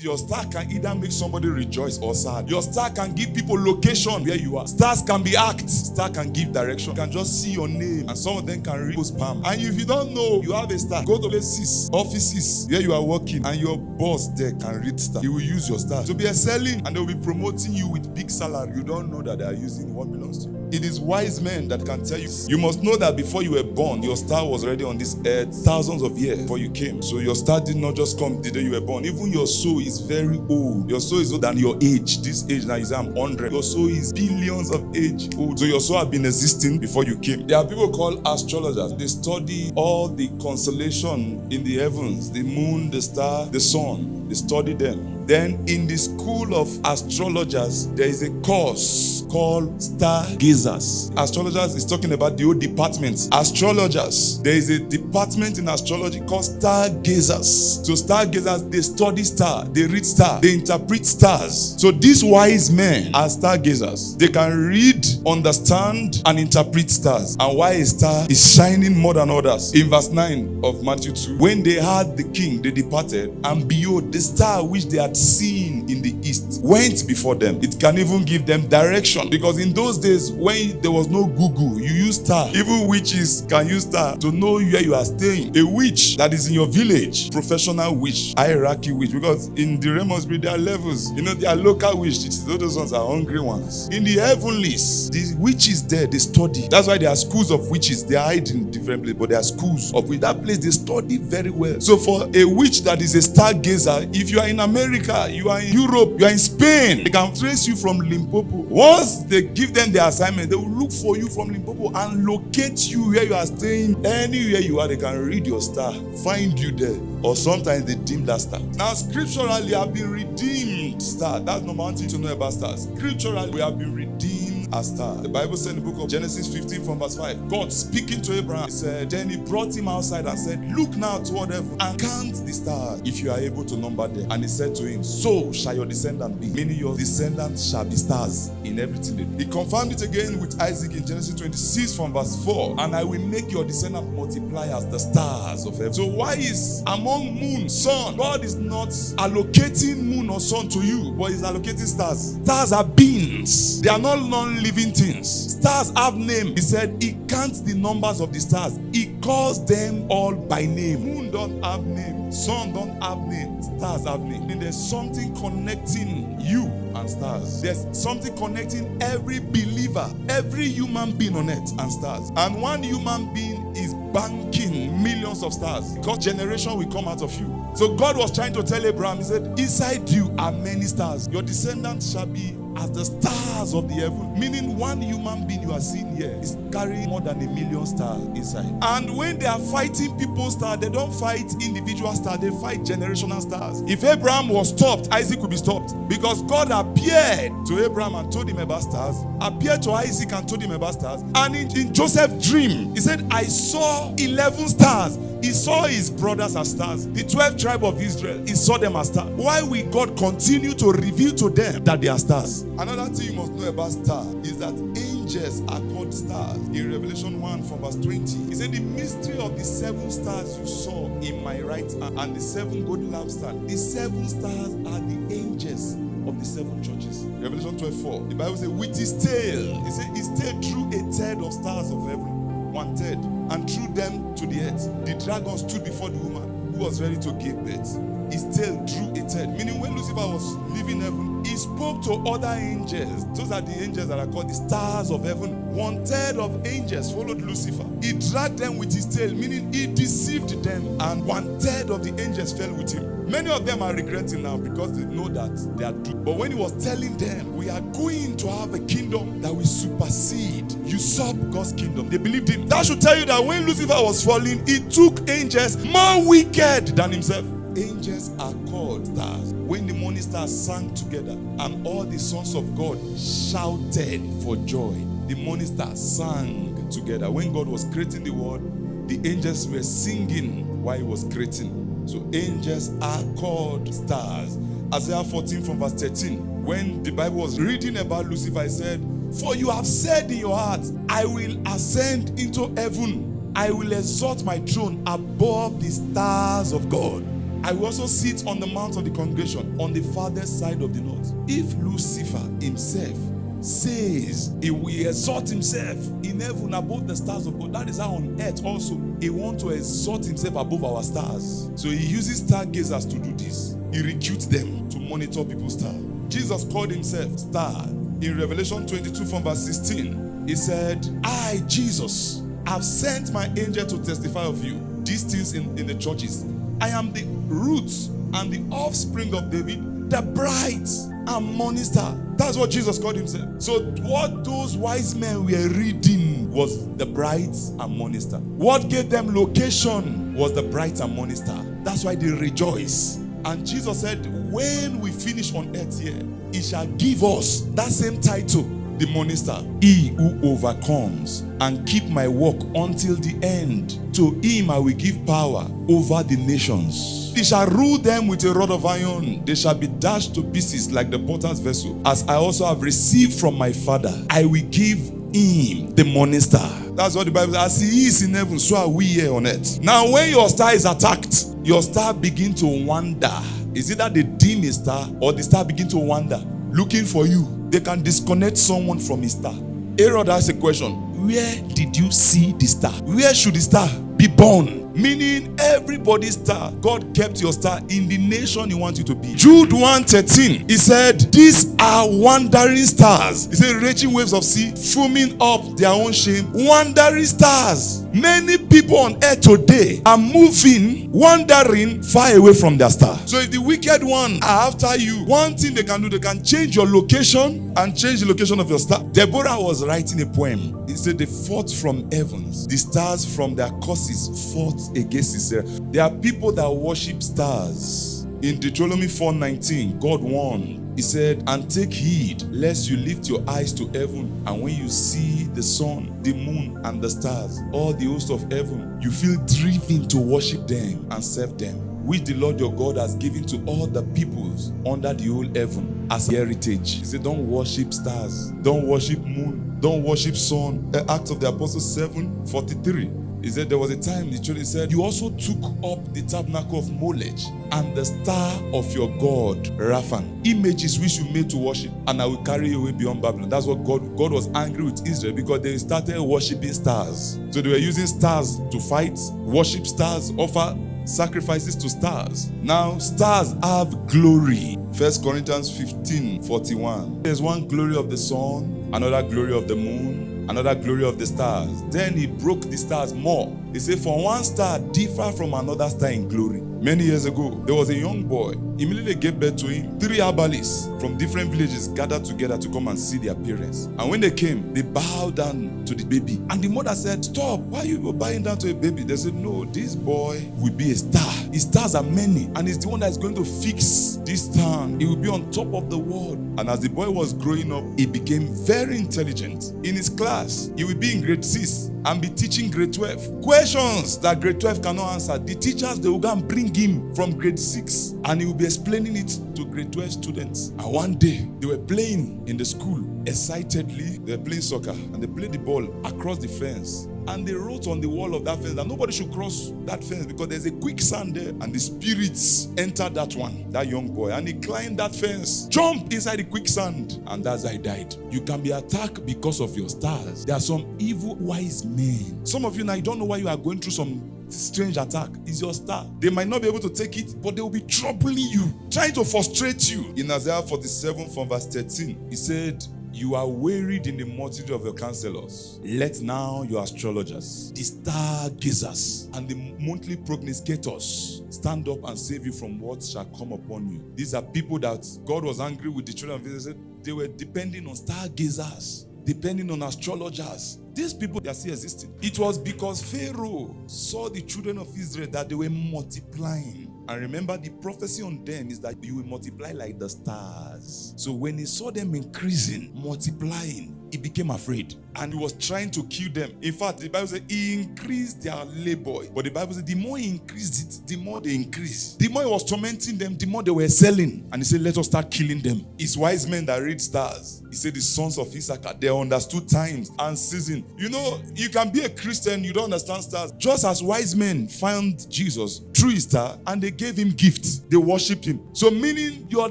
Your star can either make somebody rejoice or sad. Your star can give people location where you are. Stars can be acts. Star can give direction. You can just see your name and some of them can read those palm. And if you don't know you have a star, go to places, offices where you are working and your boss there can read star. He will use your star to be excelling and they will be promoting you with big salary. You don't know that they are using what belongs to you. It is wise men that can tell you. You must know that before you were born, your star was already on this earth thousands of years before you came. So your star did not just come the day you were born. Even your soul is very old. Your soul is older than your age. This age now is I'm 100. Your soul is billions of age old. So your soul has been existing before you came. There are people called astrologers. They study all the constellation in the heavens, the moon, the star, the sun. They study them. Then in the school of astrologers, there is a course called stargazers. Astrologers is talking about the old departments. Astrologers, there is a department in astrology called stargazers. So stargazers, they study stars, they read stars, they interpret stars. So these wise men are stargazers. They can read, understand, and interpret stars. And why a star is shining more than others. In verse 9 of Matthew 2, when they had the king, they departed, and behold, the star which they had seen in the east went before them. It can even give them direction, because in those days when there was no Google, you use star. Even witches can use star to know where you are staying. A witch that is in your village, professional witch, hierarchy witch, because in the realm of spirit there are levels. There are local witches. Those ones are hungry ones. In the heavenlies, the witches there, they study. That's why there are schools of witches. They hide in different places, but there are schools of witches. That place they study very well. So for a witch that is a stargazer, if you are in America, you are in Europe, you are in Spain, they can trace you from Limpopo. Once they give them the assignment, they will look for you from Limpopo and locate you where you are staying. Anywhere you are, they can read your star, find you there. Or sometimes they dim that star. Now scripturally, have been redeemed star. That's number one thing to know about stars. Scripturally, we have been redeemed as star. The Bible said in the book of Genesis 15 from verse 5, God speaking to Abraham, he said, then he brought him outside and said, look now toward heaven and count the stars, if you are able to number them. And he said to him, so shall your descendant be. Meaning your descendants shall be stars in everything they do. He confirmed it again with Isaac in Genesis 26 from verse 4, and I will make your descendant multiply as the stars of heaven. So why is among moon, sun, God is not allocating moon or sun to you, but he's allocating stars. Stars are beings. They are not non-living things. Stars have name. He said he counts the numbers of the stars. He calls them all by name. Moon don't have name. Sun don't have name. Stars have name. And there's something connecting you and stars. There's something connecting every believer, every human being on earth and stars. And one human being is banking millions of stars, because generation will come out of you. So God was trying to tell Abraham, he said, inside you are many stars. Your descendants shall be as the stars of the heaven. Meaning one human being you are seeing here is carrying more than 1 million stars inside. And when they are fighting people's stars, they don't fight individual stars, they fight generational stars. If Abraham was stopped, Isaac would be stopped, because God appeared to Abraham and told him about stars, appeared to Isaac and told him about stars. And in Joseph's dream, he said, I saw 11 stars. He saw his brothers as stars. The 12 tribes of Israel, he saw them as stars. Why will God continue to reveal to them that they are stars? Another thing you must know about stars is that angels are called stars. In Revelation 1 from verse 20, he said, the mystery of the 7 stars you saw in my right hand and the 7 golden lampstands. The 7 stars are the angels of the 7 churches. Revelation 12:4. The Bible says, with his tail, he said his tail drew a third of stars of heaven, 1/3, and threw them to the earth. The dragon stood before the woman who was ready to give birth. His tail drew a third. Meaning when Lucifer was leaving heaven, he spoke to other angels. Those are the angels that are called the stars of heaven. 1/3 of angels followed Lucifer. He dragged them with his tail, meaning he deceived them, and 1/3 of the angels fell with him. Many of them are regretting now because they know that they are doomed. But when he was telling them, we are going to have a kingdom that will supersede, usurp God's kingdom, they believed him. That should tell you that when Lucifer was falling, he took angels more wicked than himself. Angels are called stars. When the morning stars sang together and all the sons of God shouted for joy, the morning stars sang together. When God was creating the world, the angels were singing while he was creating. So angels are called stars. Isaiah 14 from verse 13. When the Bible was reading about Lucifer, it said, for you have said in your heart, I will ascend into heaven. I will exalt my throne above the stars of God. I will also sit on the mount of the congregation on the farthest side of the north. If Lucifer himself says he will exalt himself in heaven above the stars of God, that is how on earth also he wants to exalt himself above our stars. So he uses stargazers to do this. He recruits them to monitor people's stars. Jesus called himself star. In Revelation 22 from verse 16, he said, I, Jesus, have sent my angel to testify of you these things in the churches. I am the root and the offspring of David, the bright and morning star. That's what Jesus called himself. So what those wise men were reading was the bright and morning star. What gave them location was the bright and morning star. That's why they rejoice. And Jesus said, when we finish on earth here, he shall give us that same title, the morning star. He who overcomes and keep my work until the end, to him I will give power over the nations. He shall rule them with a rod of iron. They shall be dashed to pieces like the potter's vessel. As I also have received from my Father, I will give him the morning star. That's what the Bible says. As he is in heaven, so are we here on earth. Now when your star is attacked, your star begin to wander. Is it that they dim a star, or the star begin to wander looking for you? They can disconnect someone from his star. Herod asked a question. Where did you see the star? Where should the star be born? Meaning everybody's star. God kept your star in the nation he wants you to be. Jude 1:13, he said, these are wandering stars. He said, raging waves of sea, foaming up their own shame. Wandering stars. Many people on earth today are moving, wandering far away from their star. So if the wicked one are after you, one thing they can do, they can change your location and change the location of your star. Deborah was writing a poem. He said, they fought from heavens. The stars from their courses fought against Israel. There are people that worship stars. In Deuteronomy 4:19, God warned. He said, and take heed lest you lift your eyes to heaven, and when you see the sun, the moon, and the stars, all the host of heaven, you feel driven to worship them and serve them, which the Lord your God has given to all the peoples under the whole heaven as heritage. He said, don't worship stars, don't worship moon, don't worship sun. Acts of the Apostles 7:43. He said there was a time the church said, you also took up the tabernacle of Molech and the star of your God, Raphan, images which you made to worship, and I will carry you away beyond Babylon. That's what God was angry with Israel, because they started worshiping stars. So they were using stars to fight, worship stars, offer sacrifices to stars. Now stars have glory. 1 Corinthians 15:41. There's one glory of the sun, another glory of the moon, another glory of the stars. Then he broke the stars more. He said, for one star differ from another star in glory. Many years ago, there was a young boy. Immediately gave birth to him. 3 herbalists from different villages gathered together to come and see their parents. And when they came, they bowed down to the baby. And the mother said, stop, why are you bowing down to a baby? They said, no, this boy will be a star. His stars are many, and he's the one that's going to fix this town. He will be on top of the world. And as the boy was growing up, he became very intelligent. In his class, he will be in grade 6 and be teaching grade 12. Questions that grade 12 cannot answer, the teachers, they will go and bring him from grade 6, and he will be explaining it to grade 12 students. And one day, they were playing in the school excitedly. They were playing soccer, and they played the ball across the fence. And they wrote on the wall of that fence that nobody should cross that fence because there's a quicksand there. And the spirits entered that young boy, and he climbed that fence, jumped inside the quicksand, and that's how he died. You can be attacked because of your stars. There are some evil wise men. Some of you now, you don't know why you are going through some strange attack. It's your star. They might not be able to take it, but they will be troubling you, trying to frustrate you. In Isaiah 47 from verse 13, he said, you are wearied in the multitude of your counselors. Let now your astrologers, the stargazers, and the monthly prognosticators stand up and save you from what shall come upon you. These are people that God was angry with the children of Israel. They were depending on stargazers, depending on astrologers. These people, they are still existing. It was because Pharaoh saw the children of Israel that they were multiplying. And remember, the prophecy on them is that you will multiply like the stars. So when he saw them increasing, multiplying, he became afraid. And he was trying to kill them. In fact, the Bible says he increased their labor. But the Bible says the more he increased it, the more they increased. The more he was tormenting them, the more they were selling. And he said, let us start killing them. It's wise men that read stars. He said the sons of Issachar, they understood times and season. You know, you can be a Christian, you don't understand stars. Just as wise men found Jesus through his star, and they gave him gifts. They worshipped him. So meaning your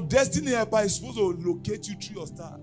destiny helper is supposed to locate you through your star.